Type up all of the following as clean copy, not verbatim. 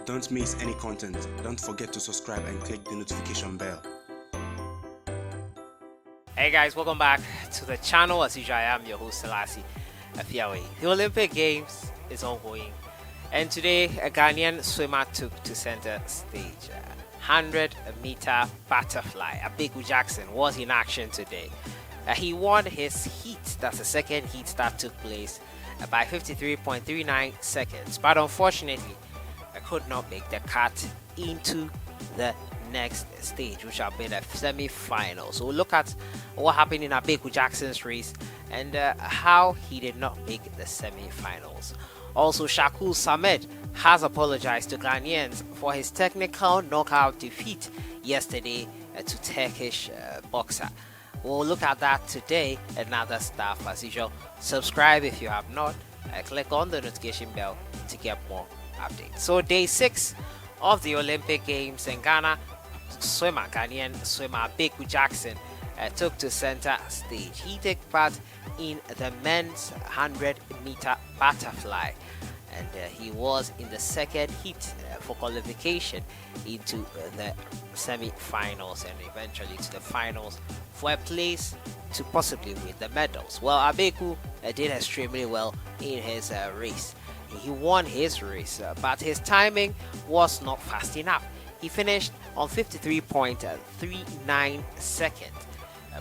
Don't miss any content. Don't forget to subscribe and click the notification bell. Hey guys, welcome back to the channel. As usual, I am your host SELLSI. The Olympic Games is ongoing, and today a Ghanaian swimmer took to center stage. 100-meter butterfly. ABEIKU Jackson was in action today. He won his heat. That's the second heat that took place by 53.39 seconds, but unfortunately could not make the cut into the next stage, which will be the semi-final. So we'll look at what happened in ABEIKU Jackson's race and how he did not make the semi-finals. Also, SHAKUL has apologized to Ghanaians for his technical knockout defeat yesterday to Turkish boxer. We'll look at that today and other stuff. As usual, subscribe if you have not. Click on the notification bell to get more updates. So day 6 of the Olympic Games in Ghana, Ghanaian swimmer ABEIKU Jackson took to center stage. He took part in the men's 100-meter butterfly, and he was in the second heat for qualification into the semi-finals and eventually to the finals for a place to possibly win the medals. Well, ABEIKU did extremely well in his race. He won his race, but his timing was not fast enough. He finished on 53.39 seconds,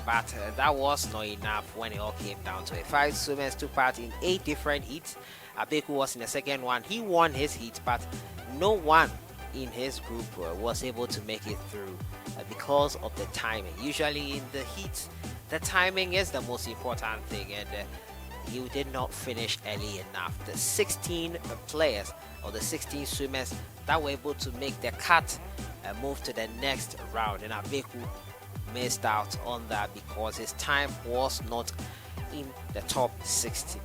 but that was not enough when it all came down to it. 5 swimmers took part in 8 different heats. ABEIKU was in the second one. He won his heat, but no one in his group was able to make it through because of the timing. Usually in the heats, the timing is the most important thing, and he did not finish early enough. The 16 players or the 16 swimmers that were able to make the cut moved to the next round, and ABEIKU missed out on that because his time was not in the top 60.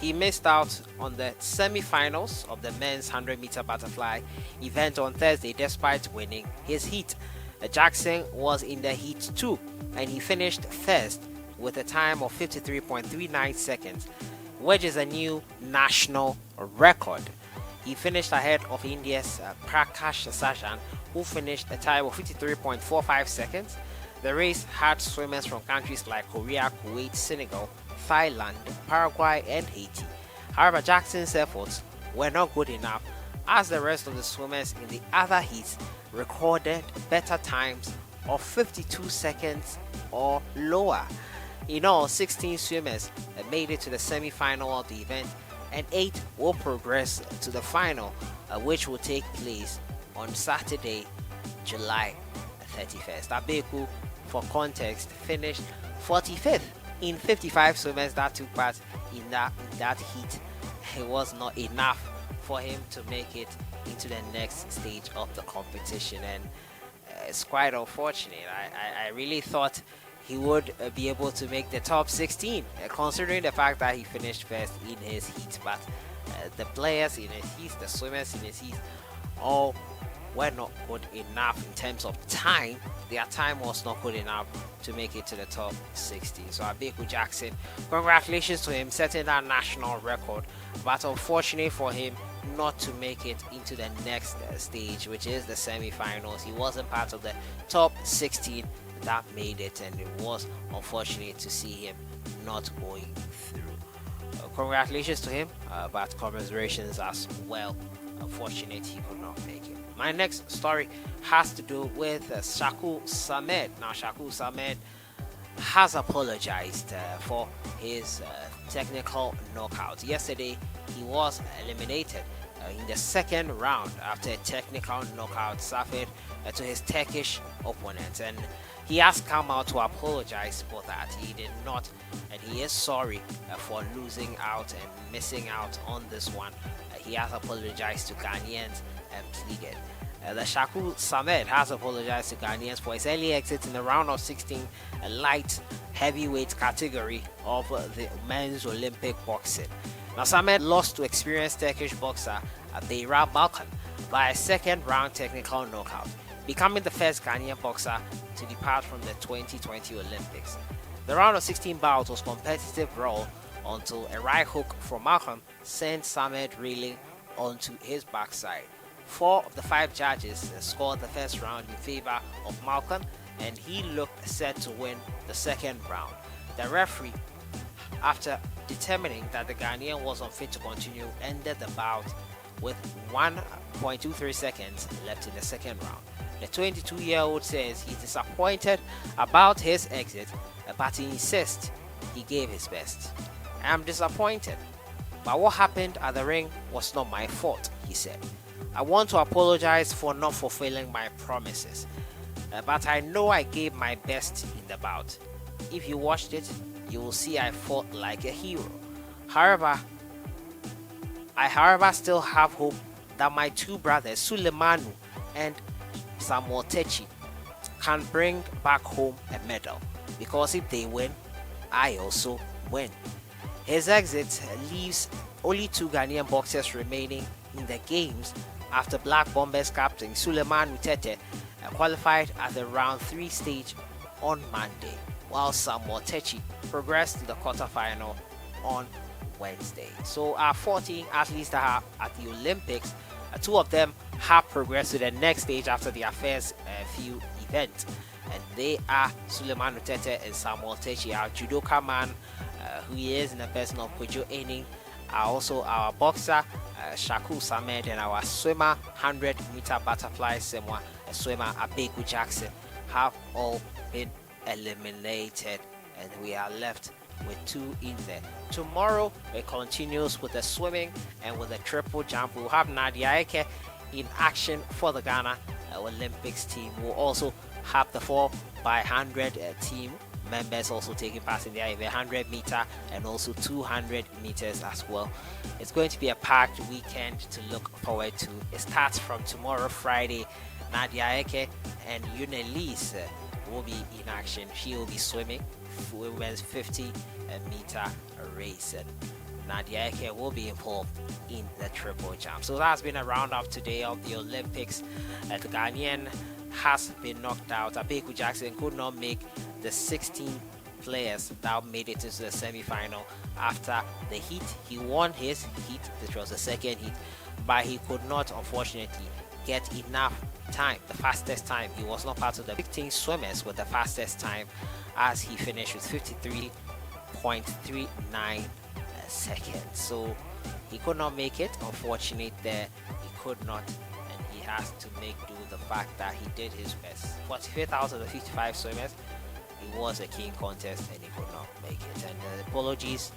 He missed out on the semi-finals of the men's 100-meter butterfly event on Thursday despite winning his heat. Jackson was in the heat 2 and he finished first with a time of 53.39 seconds, which is a new national record. He finished ahead of India's Prakash Sajan, who finished a time of 53.45 seconds. The race had swimmers from countries like Korea, Kuwait, Senegal, Thailand, Paraguay, and Haiti. However, Jackson's efforts were not good enough, as the rest of the swimmers in the other heats recorded better times of 52 seconds or lower. In all, 16 swimmers made it to the semi-final of the event, and 8 will progress to the final, which will take place on Saturday, July 31st. ABEIKU, for context, finished 45th in 55 swimmers that took part in that heat. It was not enough for him to make it into the next stage of the competition, and it's quite unfortunate. I really thought he would be able to make the top 16, considering the fact that he finished first in his heat. But the players in his heat, the swimmers in his heat, all were not good enough in terms of time. Their time was not good enough to make it to the top 16. So ABEIKU Jackson, congratulations to him setting that national record, but unfortunate for him not to make it into the next stage, which is the semi-finals. He wasn't part of the top 16 that made it, and it was unfortunate to see him not going through. Congratulations to him, but commiserations as well. Unfortunate he could not make it. My next story has to do with Sakul. Now, Sakul has apologized for his technical knockout. Yesterday, he was eliminated in the second round after a technical knockout suffered to his Turkish opponent, and he has come out to apologize for that. He did not, and he is sorry for losing out and missing out on this one. He has apologized to Ghanaians and pleaded. The SHAKUL has apologized to Ghanaians for his early exit in the round of 16 light heavyweight category of the men's Olympic boxing. Now, Samed lost to experienced Turkish boxer ABEIKU by a second round technical knockout, becoming the first Ghanaian boxer to depart from the 2020 Olympics. The round of 16 bout was competitive brawl until a right hook from Malcolm sent Samed reeling onto his backside. 4 of the 5 judges scored the first round in favor of Malcolm, and he looked set to win the second round. The referee, after determining that the Ghanaian was unfit to continue, ended the bout with 1.23 seconds left in the second round. The 22-year-old says he's disappointed about his exit, but he insists he gave his best. "I'm disappointed, but what happened at the ring was not my fault," he said. "I want to apologize for not fulfilling my promises, but I know I gave my best in the bout. If you watched it, you will see I fought like a hero. I still have hope that my 2 brothers, Sulemanu and Samuel Techi, can bring back home a medal, because if they win, I also win." His exit leaves only 2 Ghanaian boxers remaining in the games after Black Bombers captain Sulemanu Tete qualified at the round 3 stage on Monday, while Samuel Techi progressed to the quarterfinal on Wednesday. So our 14 athletes that are at the Olympics, 2 of them have progressed to the next stage after their first few events, and they are Sulemanu Tete and Samuel Techi. Our judoka man, who is in the person of Kojo Ening, also our boxer SHAKUL Samed, and our swimmer 100-meter butterfly swimmer ABEIKU Jackson have all been eliminated, and we are left with 2 in there. Tomorrow it continues with the swimming and with the triple jump. We'll have Nadia Eke in action for the Ghana Olympics team. We'll also have the 4x100 team members also taking part in the 100-meter and also 200 meters as well. It's going to be a packed weekend to look forward to. It starts from tomorrow, Friday. Nadia Eke and Yunelise will be in action. She will be swimming women's 50-meter race, and Nadia Eke will be involved in the triple jump. So that's been a roundup today of the Olympics. The Ghanaian has been knocked out. ABEIKU Jackson could not make the 16 players that made it into the semi-final after the heat. He won his heat, which was the second heat, but he could not, unfortunately, get enough time, the fastest time. He was not part of the 16 swimmers with the fastest time, as he finished with 53.39 seconds. So he could not make it. Unfortunate there, he could not, and he has to make do with the fact that he did his best. 45th out of the 55 swimmers, it was a keen contest and he could not make it. And apologies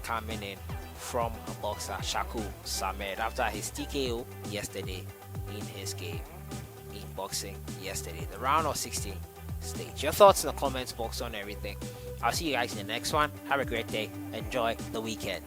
coming in from a boxer, SHAKUL Samed, after his TKO yesterday in his game in boxing yesterday, the round of 16 stage. Your thoughts in the comments box on everything. I'll see you guys in the next one. Have a great day. Enjoy the weekend.